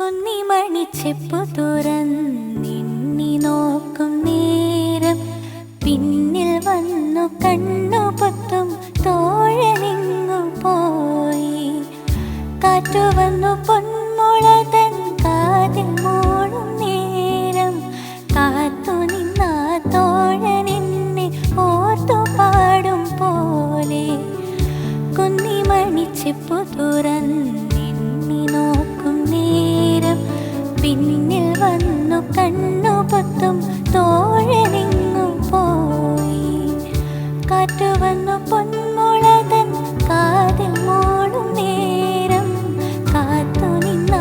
കുന്നിമണിച്ചെപ്പു തുറന്നിന്നി നോക്കും നേരം പിന്നിൽ വന്നു കണ്ണു പൊത്തും തോഴനിങ്ങു പോയി. കാറ്റു വന്നു പൊന്മുളതൻ കാതിൽ മൂളും നേരം കാത്തു നിന്ന തോഴനെന്നെ ഓർത്തു പാടും പോലെ. കുന്നിമണിച്ചെപ്പു തുറന്നിന്നി നോക്കും നേരം പിന്നിൽ വന്നു കണ്ണു പൊത്തും തോഴനിങ്ങു പോയി. കാറ്റു വന്നു പൊന്മുളതൻ കാതിൽ മൂളും നേരം കാത്തു നിന്ന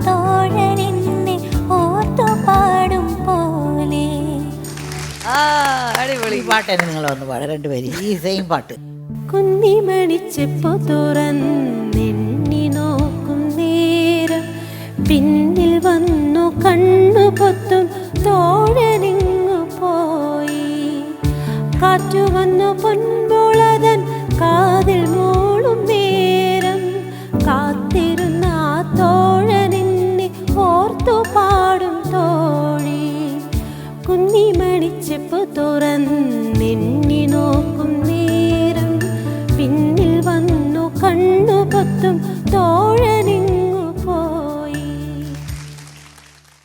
തോഴനെന്നെ ഓർത്തു പാടും പോലെ. അടിപൊളി പാട്ട് തന്നെ നിങ്ങൾ വന്ന് പാടാം രണ്ടുപേരും ഈ സെയിം പാട്ട്. കുന്നിമണിച്ചെപ്പു തുറന്നെണ്ണി നോക്കും നേരം പിന്നിൽ വന്നു കണ്ണു പൊത്തും തോഴനിങ്ങു പോയി. കാറ്റു വന്നു പൊന്മുളതൻ കാതിൽ മൂളും നേരം കാത്തിരുന്ന തോഴനെന്നെ ഓർത്തു പാടും തോഴി. കുന്നിമണിച്ചെപ്പു തുറന്നെണ്ണി നോക്കും നേരം പിന്നിൽ വന്നു കണ്ണു പൊത്തും